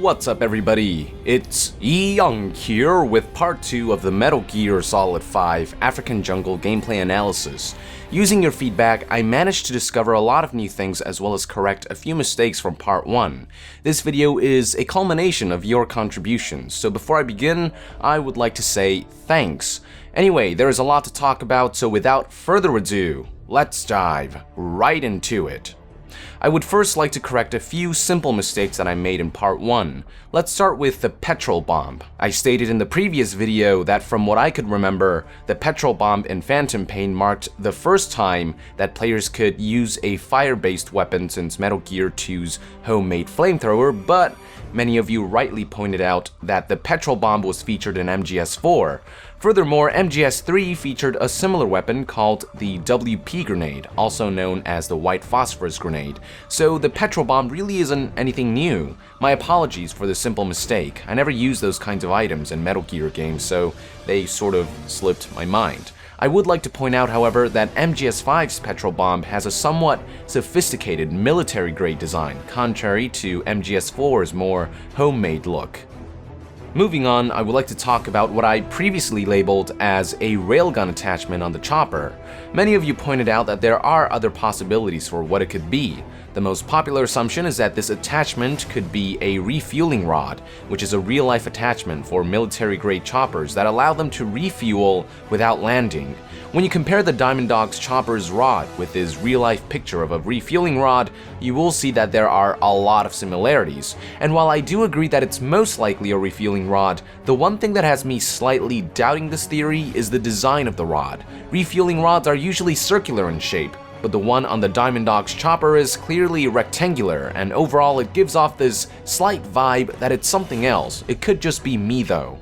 What's up everybody, it's Young here with part 2 of the Metal Gear Solid 5 African Jungle gameplay analysis. Using your feedback, I managed to discover a lot of new things as well as correct a few mistakes from part 1. This video is a culmination of your contributions, so before I begin, I would like to say thanks. Anyway, there is a lot to talk about, so without further ado, let's dive right into it. I would first like to correct a few simple mistakes that I made in part 1. Let's start with the petrol bomb. I stated in the previous video that from what I could remember, the petrol bomb in Phantom Pain marked the first time that players could use a fire-based weapon since Metal Gear 2's homemade flamethrower, but many of you rightly pointed out that the petrol bomb was featured in MGS4. Furthermore, MGS3 featured a similar weapon called the WP grenade, also known as the white phosphorus grenade, so the petrol bomb really isn't anything new. My apologies for the simple mistake. I never used those kinds of items in Metal Gear games, so they sort of slipped my mind. I would like to point out, however, that MGS5's petrol bomb has a somewhat sophisticated military-grade design, contrary to MGS4's more homemade look. Moving on, I would like to talk about what I previously labeled as a railgun attachment on the chopper. Many of you pointed out that there are other possibilities for what it could be. The most popular assumption is that this attachment could be a refueling rod, which is a real-life attachment for military-grade choppers that allow them to refuel without landing. When you compare the Diamond Dog's chopper's rod with his real-life picture of a refueling rod, you will see that there are a lot of similarities. And while I do agree that it's most likely a refueling rod, the one thing that has me slightly doubting this theory is the design of the rod. Refueling rods are usually circular in shape, but the one on the Diamond Dog's chopper is clearly rectangular, and overall it gives off this slight vibe that it's something else. It could just be me though.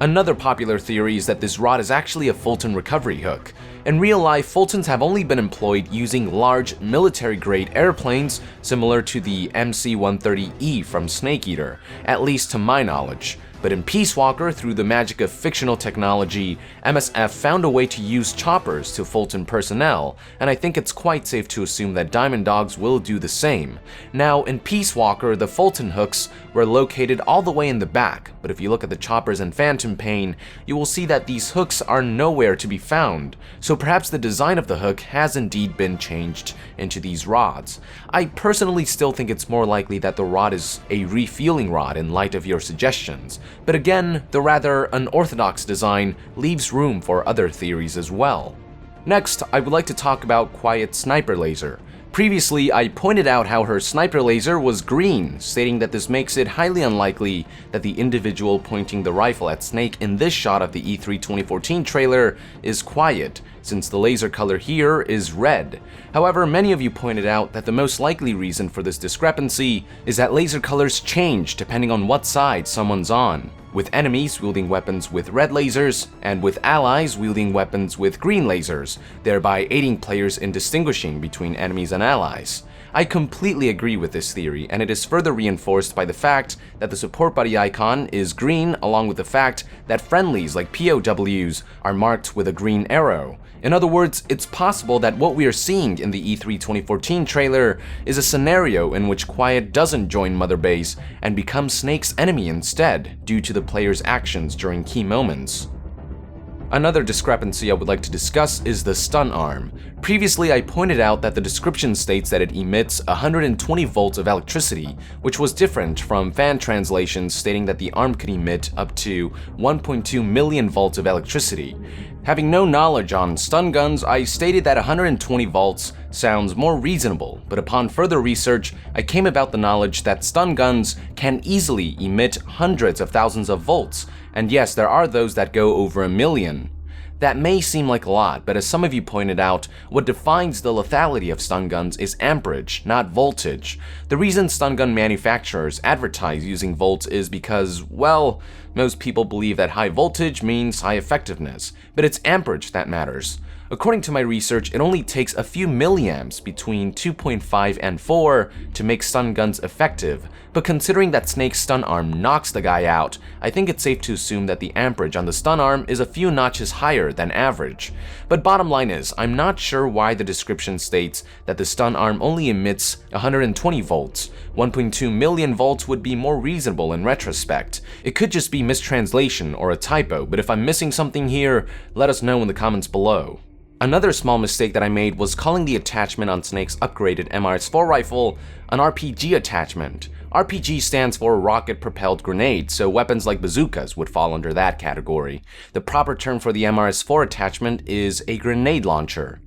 Another popular theory is that this rod is actually a Fulton recovery hook. In real life, Fultons have only been employed using large military-grade airplanes similar to the MC-130E from Snake Eater, at least to my knowledge. But in Peace Walker, through the magic of fictional technology, MSF found a way to use choppers to Fulton personnel, and I think it's quite safe to assume that Diamond Dogs will do the same. Now, in Peace Walker, the Fulton hooks were located all the way in the back, but if you look at the choppers in Phantom Pain, you will see that these hooks are nowhere to be found, so perhaps the design of the hook has indeed been changed into these rods. I personally still think it's more likely that the rod is a refueling rod in light of your suggestions. But again, the rather unorthodox design leaves room for other theories as well. Next, I would like to talk about Quiet's sniper laser. Previously, I pointed out how her sniper laser was green, stating that this makes it highly unlikely that the individual pointing the rifle at Snake in this shot of the E3 2014 trailer is Quiet, since the laser color here is red. However, many of you pointed out that the most likely reason for this discrepancy is that laser colors change depending on what side someone's on, with enemies wielding weapons with red lasers and with allies wielding weapons with green lasers, thereby aiding players in distinguishing between enemies and allies. I completely agree with this theory, and it is further reinforced by the fact that the support buddy icon is green, along with the fact that friendlies like POWs are marked with a green arrow. In other words, it's possible that what we are seeing in the E3 2014 trailer is a scenario in which Quiet doesn't join Mother Base and becomes Snake's enemy instead, due to the player's actions during key moments. Another discrepancy I would like to discuss is the stun arm. Previously, I pointed out that the description states that it emits 120 volts of electricity, which was different from fan translations stating that the arm could emit up to 1.2 million volts of electricity. Having no knowledge on stun guns, I stated that 120 volts sounds more reasonable, but upon further research, I came about the knowledge that stun guns can easily emit hundreds of thousands of volts, and yes, there are those that go over 1 million. That may seem like a lot, but as some of you pointed out, what defines the lethality of stun guns is amperage, not voltage. The reason stun gun manufacturers advertise using volts is because, well, most people believe that high voltage means high effectiveness, but it's amperage that matters. According to my research, it only takes a few milliamps between 2.5 and 4 to make stun guns effective, but considering that Snake's stun arm knocks the guy out, I think it's safe to assume that the amperage on the stun arm is a few notches higher than average. But bottom line is, I'm not sure why the description states that the stun arm only emits 120 volts. 1.2 million volts would be more reasonable in retrospect. It could just be mistranslation or a typo, but if I'm missing something here, let us know in the comments below. Another small mistake that I made was calling the attachment on Snake's upgraded MRS-4 rifle an RPG attachment. RPG stands for rocket-propelled grenade, so weapons like bazookas would fall under that category. The proper term for the MRS-4 attachment is a grenade launcher.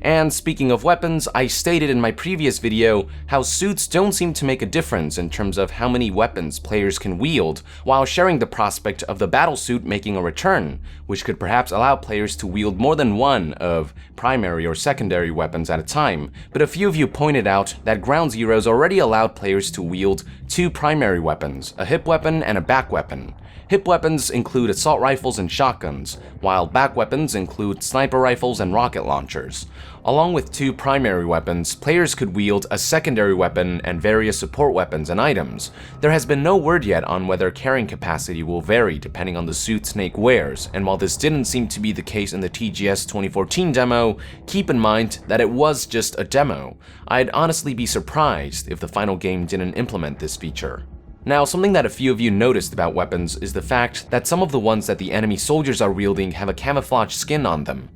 And speaking of weapons, I stated in my previous video how suits don't seem to make a difference in terms of how many weapons players can wield, while sharing the prospect of the battlesuit making a return, which could perhaps allow players to wield more than one of primary or secondary weapons at a time. But a few of you pointed out that Ground Zeroes already allowed players to wield two primary weapons, a hip weapon and a back weapon. Hip weapons include assault rifles and shotguns, while back weapons include sniper rifles and rocket launchers. Along with two primary weapons, players could wield a secondary weapon and various support weapons and items. There has been no word yet on whether carrying capacity will vary depending on the suit Snake wears, and while this didn't seem to be the case in the TGS 2014 demo, keep in mind that it was just a demo. I'd honestly be surprised if the final game didn't implement this feature. Now, something that a few of you noticed about weapons is the fact that some of the ones that the enemy soldiers are wielding have a camouflage skin on them.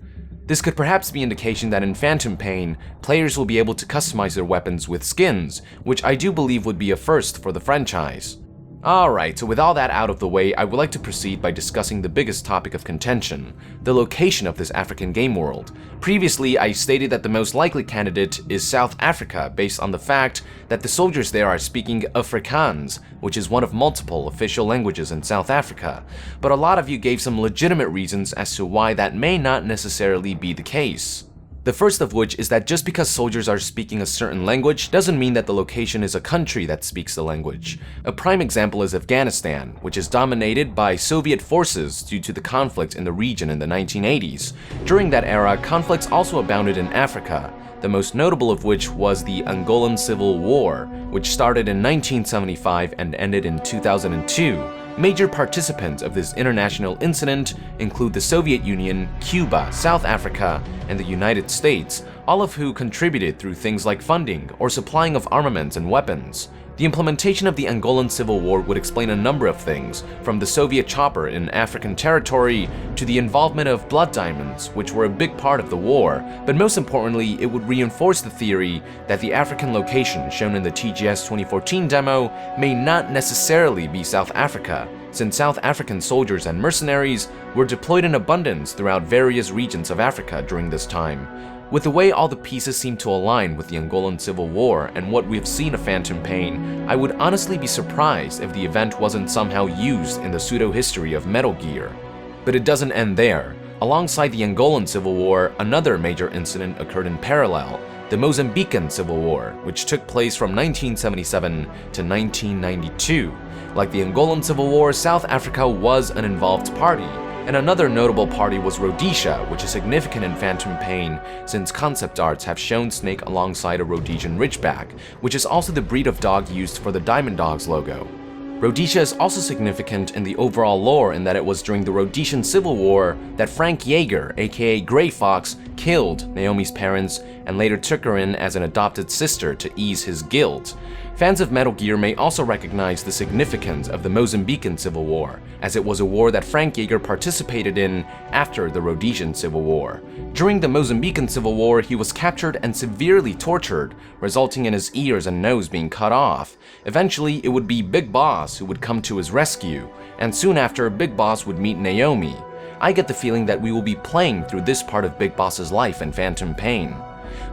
This could perhaps be indication that in Phantom Pain, players will be able to customize their weapons with skins, which I do believe would be a first for the franchise. Alright, so with all that out of the way, I would like to proceed by discussing the biggest topic of contention, the location of this African game world. Previously, I stated that the most likely candidate is South Africa based on the fact that the soldiers there are speaking Afrikaans, which is one of multiple official languages in South Africa, but a lot of you gave some legitimate reasons as to why that may not necessarily be the case. The first of which is that just because soldiers are speaking a certain language doesn't mean that the location is a country that speaks the language. A prime example is Afghanistan, which is dominated by Soviet forces due to the conflict in the region in the 1980s. During that era, conflicts also abounded in Africa, the most notable of which was the Angolan Civil War, which started in 1975 and ended in 2002. Major participants of this international incident include the Soviet Union, Cuba, South Africa, and the United States, all of who contributed through things like funding or supplying of armaments and weapons. The implementation of the Angolan Civil War would explain a number of things, from the Soviet chopper in African territory to the involvement of blood diamonds, which were a big part of the war, but most importantly, it would reinforce the theory that the African location shown in the TGS 2014 demo may not necessarily be South Africa, since South African soldiers and mercenaries were deployed in abundance throughout various regions of Africa during this time. With the way all the pieces seem to align with the Angolan Civil War and what we've seen of Phantom Pain, I would honestly be surprised if the event wasn't somehow used in the pseudo-history of Metal Gear. But it doesn't end there. Alongside the Angolan Civil War, another major incident occurred in parallel, the Mozambican Civil War, which took place from 1977 to 1992. Like the Angolan Civil War, South Africa was an involved party, and another notable party was Rhodesia, which is significant in Phantom Pain since concept arts have shown Snake alongside a Rhodesian Ridgeback, which is also the breed of dog used for the Diamond Dogs logo. Rhodesia is also significant in the overall lore in that it was during the Rhodesian Civil War that Frank Yeager, aka Grey Fox, killed Naomi's parents and later took her in as an adopted sister to ease his guilt. Fans of Metal Gear may also recognize the significance of the Mozambican Civil War, as it was a war that Frank Yeager participated in after the Rhodesian Civil War. During the Mozambican Civil War, he was captured and severely tortured, resulting in his ears and nose being cut off. Eventually, it would be Big Boss who would come to his rescue, and soon after, Big Boss would meet Naomi. I get the feeling that we will be playing through this part of Big Boss's life in Phantom Pain.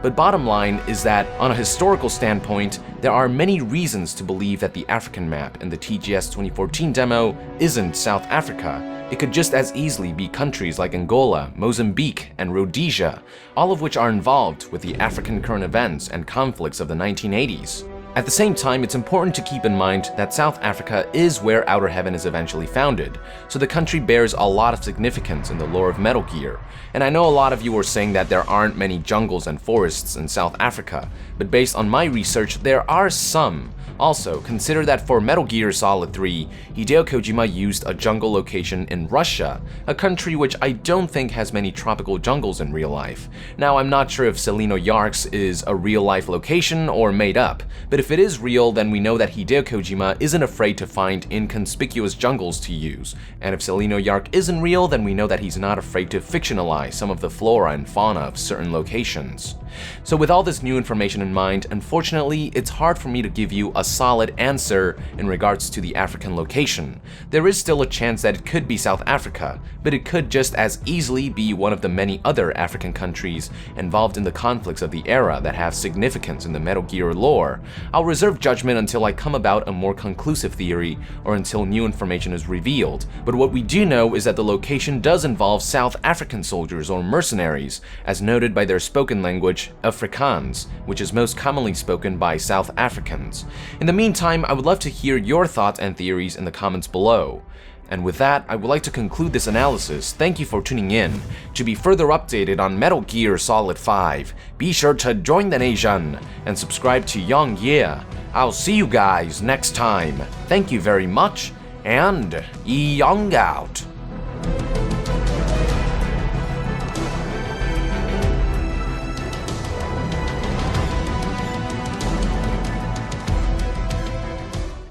But bottom line is that, on a historical standpoint, there are many reasons to believe that the African map in the TGS 2014 demo isn't South Africa. It could just as easily be countries like Angola, Mozambique, and Rhodesia, all of which are involved with the African current events and conflicts of the 1980s. At the same time, it's important to keep in mind that South Africa is where Outer Heaven is eventually founded, so the country bears a lot of significance in the lore of Metal Gear. And I know a lot of you are saying that there aren't many jungles and forests in South Africa, but based on my research, there are some. Also, consider that for Metal Gear Solid 3, Hideo Kojima used a jungle location in Russia, a country which I don't think has many tropical jungles in real life. Now, I'm not sure if Celino Yarks is a real-life location or made up, but if it is real, then we know that Hideo Kojima isn't afraid to find inconspicuous jungles to use, and if Celino Yark isn't real, then we know that he's not afraid to fictionalize some of the flora and fauna of certain locations. So with all this new information in mind, unfortunately, it's hard for me to give you a solid answer in regards to the African location. There is still a chance that it could be South Africa, but it could just as easily be one of the many other African countries involved in the conflicts of the era that have significance in the Metal Gear lore. I'll reserve judgment until I come about a more conclusive theory or until new information is revealed, but what we do know is that the location does involve South African soldiers or mercenaries, as noted by their spoken language, Afrikaans, which is most commonly spoken by South Africans. In the meantime, I would love to hear your thoughts and theories in the comments below. And with that, I would like to conclude this analysis. Thank you for tuning in. To be further updated on Metal Gear Solid 5, be sure to join the NASIAN and subscribe to Young Year. I'll see you guys next time. Thank you very much, and Young out.